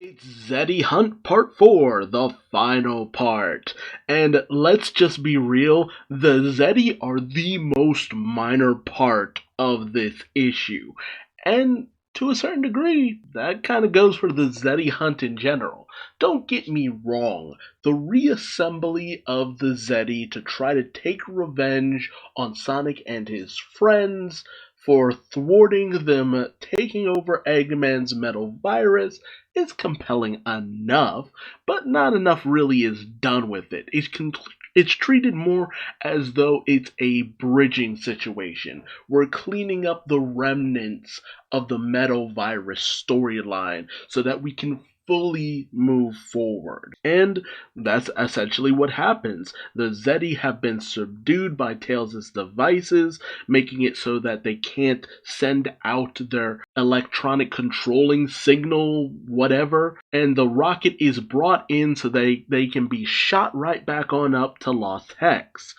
It's Zeti Hunt Part 4, the final part. And let's just be real, the Zeti are the most minor part of this issue. And to a certain degree, that kind of goes for the Zeti Hunt in general. Don't get me wrong, the reassembly of the Zeti to try to take revenge on Sonic and his friends for thwarting them taking over Eggman's metal virus is compelling enough, but not enough really is done with it. It's treated more as though it's a bridging situation. We're cleaning up the remnants of the metal virus storyline so that we can fully move forward. And that's essentially what happens. The Zeti have been subdued by Tails' devices, making it so that they can't send out their electronic controlling signal, whatever, and the rocket is brought in so they can be shot right back on up to Lost Hex.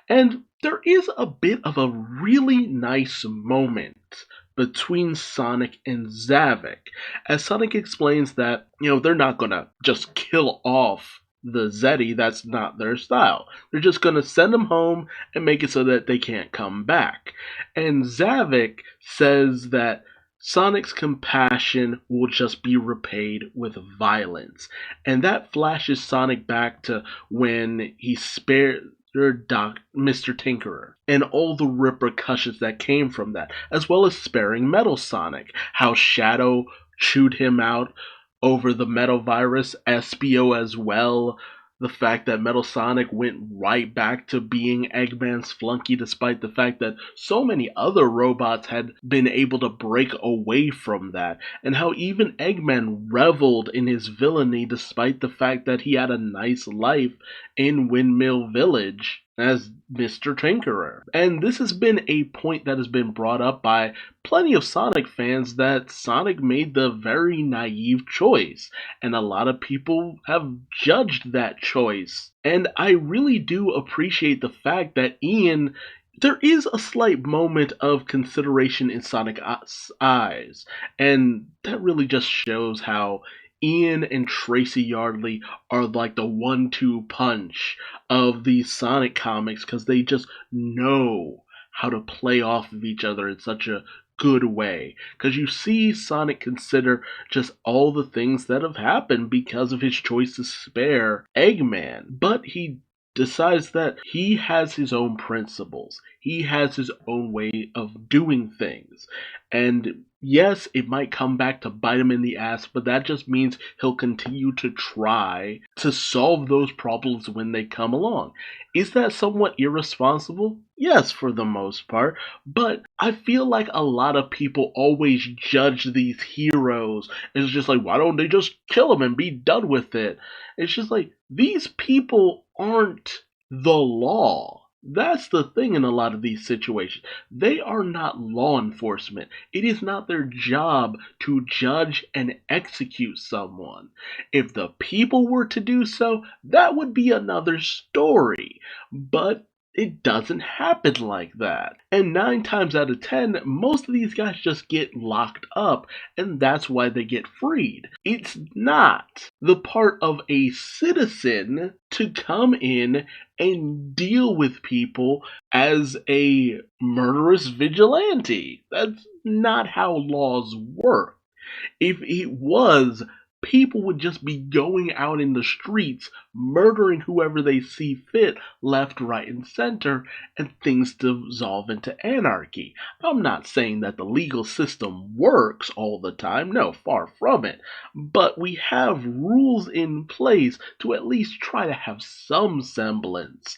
And there is a bit of a really nice moment between Sonic and Zavik, as Sonic explains that, they're not gonna just kill off the Zeti, that's not their style. They're just gonna send them home and make it so that they can't come back. And Zavik says that Sonic's compassion will just be repaid with violence. And that flashes Sonic back to when he spared Mr. Tinkerer, and all the repercussions that came from that, as well as sparing Metal Sonic, how Shadow chewed him out over the metal virus, Espio as well, the fact that Metal Sonic went right back to being Eggman's flunky despite the fact that so many other robots had been able to break away from that, and how even Eggman reveled in his villainy despite the fact that he had a nice life in Windmill Village as Mr. Tinkerer. And this has been a point that has been brought up by plenty of Sonic fans, that Sonic made the very naive choice, and a lot of people have judged that choice. And I really do appreciate the fact that there is a slight moment of consideration in Sonic's eyes, and that really just shows how Ian and Tracy Yardley are like the 1-2 punch of these Sonic comics, because they just know how to play off of each other in such a good way. Because you see Sonic consider just all the things that have happened because of his choice to spare Eggman, but he decides that he has his own principles. He has his own way of doing things. And yes, it might come back to bite him in the ass, but that just means he'll continue to try to solve those problems when they come along. Is that somewhat irresponsible? Yes, for the most part, but I feel like a lot of people always judge these heroes. It's just like, why don't they just kill them and be done with it? It's just like, these people aren't the law. That's the thing in a lot of these situations. They are not law enforcement. It is not their job to judge and execute someone. If the people were to do so, that would be another story. But it doesn't happen like that. And 9 times out of 10, most of these guys just get locked up, and that's why they get freed. It's not the part of a citizen to come in and deal with people as a murderous vigilante. That's not how laws work. If it was, people would just be going out in the streets, murdering whoever they see fit, left, right, and center, and things dissolve into anarchy. I'm not saying that the legal system works all the time, no, far from it, but we have rules in place to at least try to have some semblance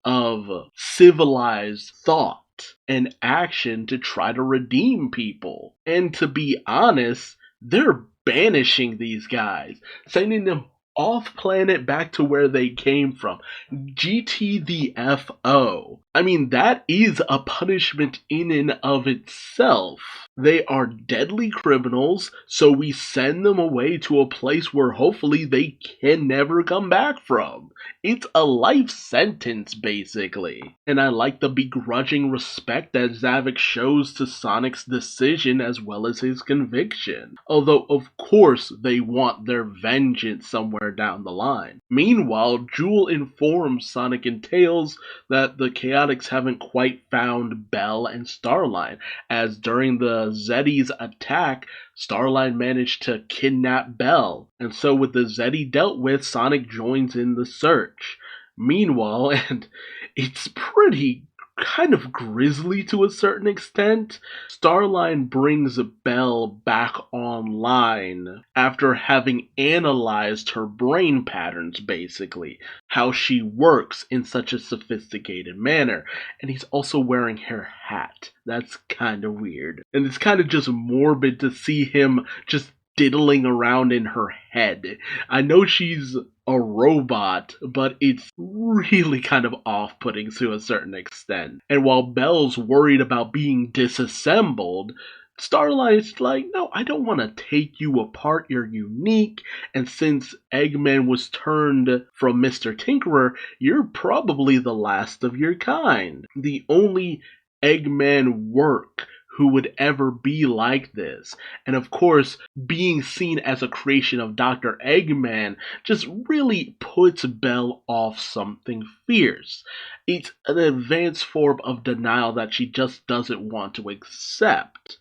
of civilized thought and action to try to redeem people. And to be honest, they're banishing these guys, sending them off planet back to where they came from. GT the FO. I mean, that is a punishment in and of itself. They are deadly criminals, so we send them away to a place where hopefully they can never come back from. It's a life sentence, basically. And I like the begrudging respect that Zavik shows to Sonic's decision as well as his conviction. Although, of course, they want their vengeance somewhere down the line. Meanwhile, Jewel informs Sonic and Tails that the Chaotix haven't quite found Belle and Starline, as during the Zetty's attack, Starline managed to kidnap Belle, and so with the Zetty dealt with, Sonic joins in the search. Meanwhile, and it's pretty kind of grisly to a certain extent, Starline brings Belle back online after having analyzed her brain patterns, basically, how she works in such a sophisticated manner, and he's also wearing her hat. That's kind of weird. And it's kind of just morbid to see him just diddling around in her head. I know she's a robot, but it's really kind of off-putting to a certain extent. And while Belle's worried about being disassembled, Starlight's like, no, I don't want to take you apart, you're unique, and since Eggman was turned from Mr. Tinkerer, you're probably the last of your kind. The only Eggman work who would ever be like this. And of course, being seen as a creation of Dr. Eggman just really puts Belle off something fierce. It's an advanced form of denial that she just doesn't want to accept.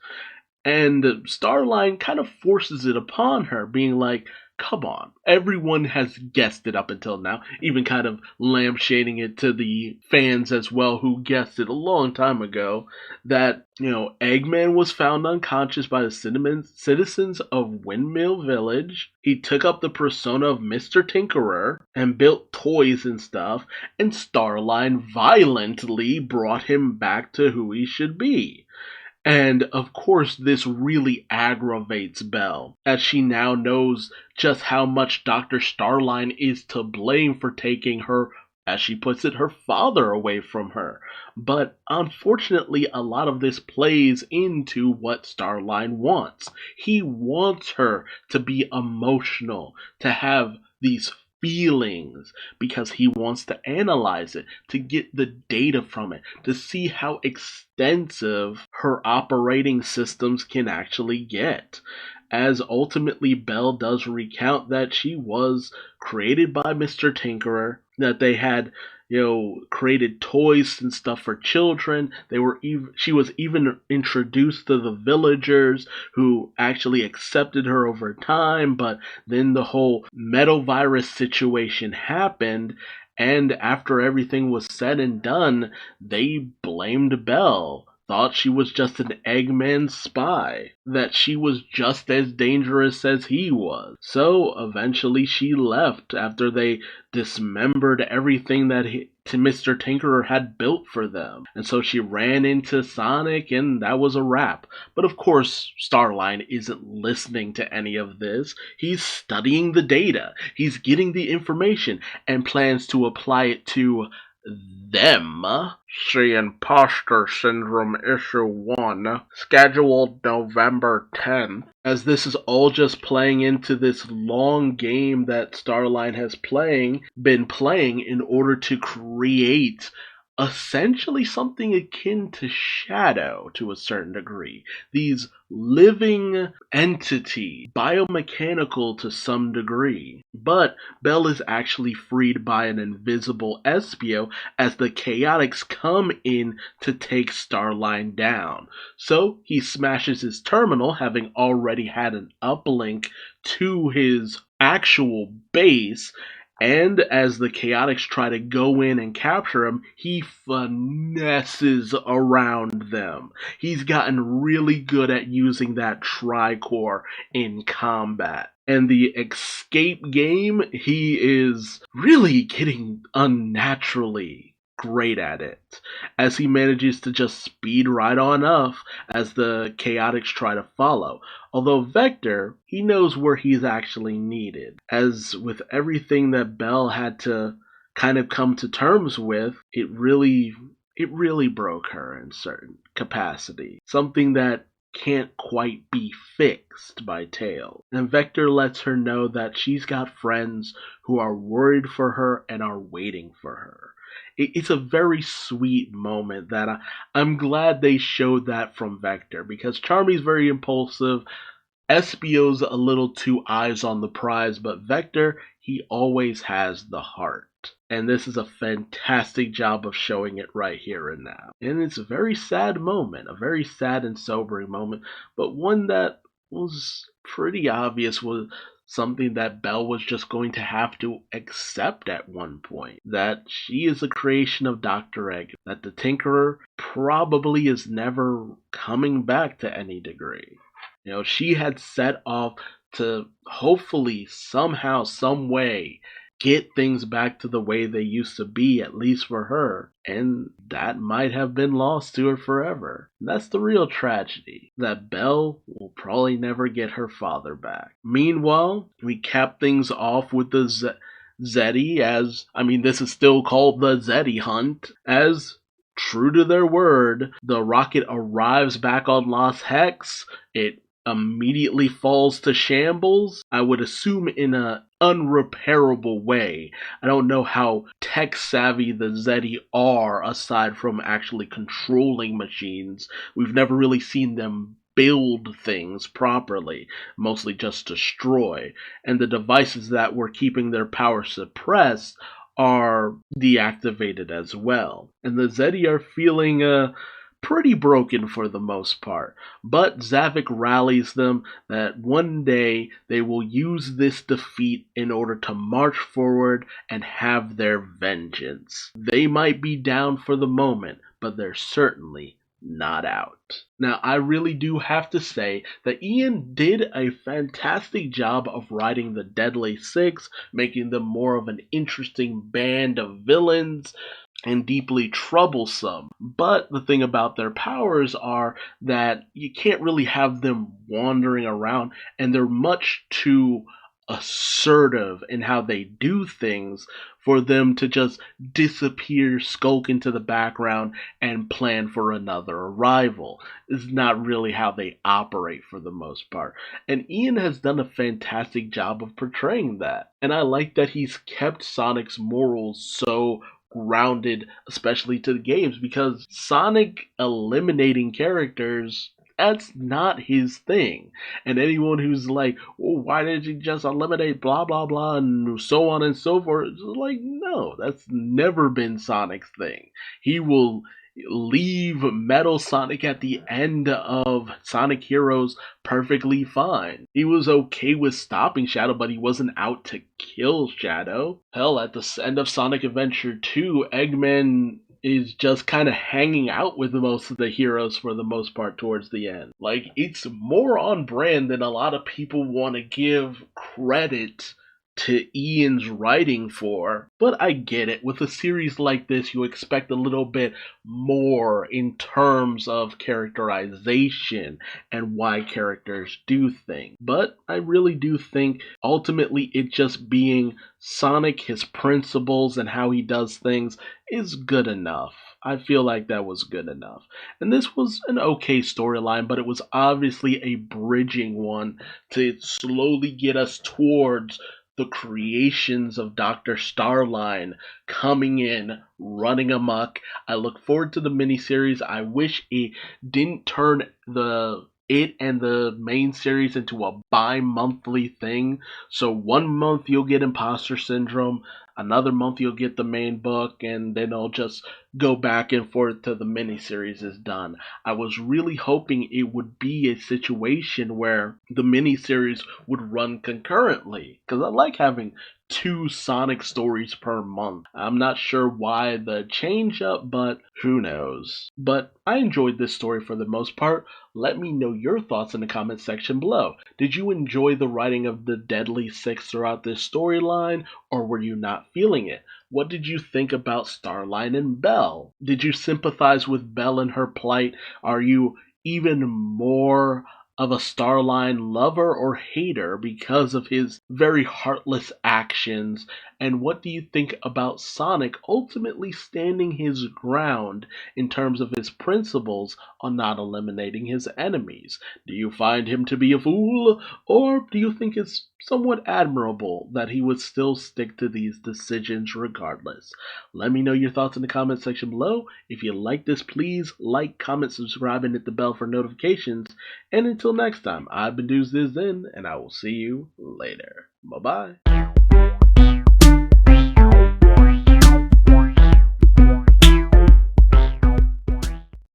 And Starline kind of forces it upon her, being like, come on, everyone has guessed it up until now, even kind of lampshading it to the fans as well who guessed it a long time ago, that, Eggman was found unconscious by the citizens of Windmill Village. He took up the persona of Mr. Tinkerer and built toys and stuff, and Starline violently brought him back to who he should be. And of course, this really aggravates Belle, as she now knows just how much Dr. Starline is to blame for taking her, as she puts it, her father away from her. But unfortunately, a lot of this plays into what Starline wants. He wants her to be emotional, to have these feelings, because he wants to analyze it, to get the data from it, to see how extensive her operating systems can actually get. As ultimately Belle does recount that she was created by Mr. Tinkerer, that they had created toys and stuff for children. She was even introduced to the villagers who actually accepted her over time, but then the whole metal virus situation happened, and after everything was said and done, they blamed Belle. Thought she was just an Eggman spy, that she was just as dangerous as he was. So eventually she left after they dismembered everything that Mr. Tinkerer had built for them. And so she ran into Sonic, and that was a wrap. But of course, Starline isn't listening to any of this. He's studying the data. He's getting the information and plans to apply it to them. See Imposter Syndrome Issue 1, scheduled November 10th. As this is all just playing into this long game that Starline has been playing in order to create essentially something akin to Shadow to a certain degree. These living entity, biomechanical to some degree. But Belle is actually freed by an invisible Espio as the Chaotix come in to take Starline down. So he smashes his terminal, having already had an uplink to his actual base, and as the Chaotix try to go in and capture him, he finesses around them. He's gotten really good at using that tricore in combat. And the escape game, he is really getting unnaturally great at it, as he manages to just speed right on up as the Chaotix try to follow. Although Vector, he knows where he's actually needed. As with everything that Belle had to kind of come to terms with, it really broke her in certain capacity. Something that can't quite be fixed by Tails. And Vector lets her know that she's got friends who are worried for her and are waiting for her. It's a very sweet moment that I'm glad they showed that from Vector, because Charmy's very impulsive, Espio's a little too eyes on the prize, but Vector, he always has the heart. And this is a fantastic job of showing it right here and now. And it's a very sad moment, a very sad and sobering moment, but one that was pretty obvious was something that Belle was just going to have to accept at one point. That she is a creation of Dr. Egg, that the Tinkerer probably is never coming back to any degree. She had set off to hopefully somehow, some way, get things back to the way they used to be, at least for her. And that might have been lost to her forever. And that's the real tragedy, that Belle will probably never get her father back. Meanwhile, we cap things off with the Zetty, this is still called the Zetty hunt, as true to their word, the rocket arrives back on Lost Hex. It immediately falls to shambles, I would assume in an unrepairable way. I don't know how tech savvy the Zeti are aside from actually controlling machines. We've never really seen them build things properly, mostly just destroy. And the devices that were keeping their power suppressed are deactivated as well. And the Zeti are feeling pretty broken for the most part, but Zavik rallies them that one day they will use this defeat in order to march forward and have their vengeance. They might be down for the moment, but they're certainly not out. Now, I really do have to say that Ian did a fantastic job of writing the Deadly Six, making them more of an interesting band of villains and deeply troublesome. But the thing about their powers are that you can't really have them wandering around, and they're much too assertive in how they do things for them to just disappear, skulk into the background, and plan for another arrival. It's not really how they operate for the most part. And Ian has done a fantastic job of portraying that. And I like that he's kept Sonic's morals so grounded, especially to the games, because Sonic eliminating characters, that's not his thing. And anyone who's like, oh, why did you just eliminate blah blah blah and so on and so forth, it's like, no, that's never been Sonic's thing. He will leave Metal Sonic at the end of Sonic Heroes perfectly fine. He was okay with stopping Shadow, but he wasn't out to kill Shadow. Hell, at the end of Sonic Adventure 2, Eggman is just kind of hanging out with most of the heroes for the most part towards the end. Like, it's more on brand than a lot of people want to give credit to Ian's writing for, but I get it. With a series like this, you expect a little bit more in terms of characterization and why characters do things. But I really do think ultimately it just being Sonic, his principles, and how he does things is good enough. I feel like that was good enough. And this was an okay storyline, but it was obviously a bridging one to slowly get us towards the creations of Dr. Starline coming in, running amok. I look forward to the miniseries. I wish it didn't turn it and the main series into a bi-monthly thing. So one month you'll get Imposter Syndrome, another month you'll get the main book, and then I'll just go back and forth till the miniseries is done. I was really hoping it would be a situation where the miniseries would run concurrently, because I like having 2 Sonic stories per month. I'm not sure why the change up, but who knows. But I enjoyed this story for the most part. Let me know your thoughts in the comment section below. Did you enjoy the writing of the Deadly Six throughout this storyline, or were you not feeling it? What did you think about Starline and Belle? Did you sympathize with Belle and her plight? Are you even more of a Starline lover or hater because of his very heartless actions? And what do you think about Sonic ultimately standing his ground in terms of his principles on not eliminating his enemies? Do you find him to be a fool, or do you think it's somewhat admirable that he would still stick to these decisions regardless? Let me know your thoughts in the comment section below. If you like this, please like, comment, subscribe, and hit the bell for notifications. And until next time, I've been Duuz-Diz-Din, and I will see you later. Bye-bye.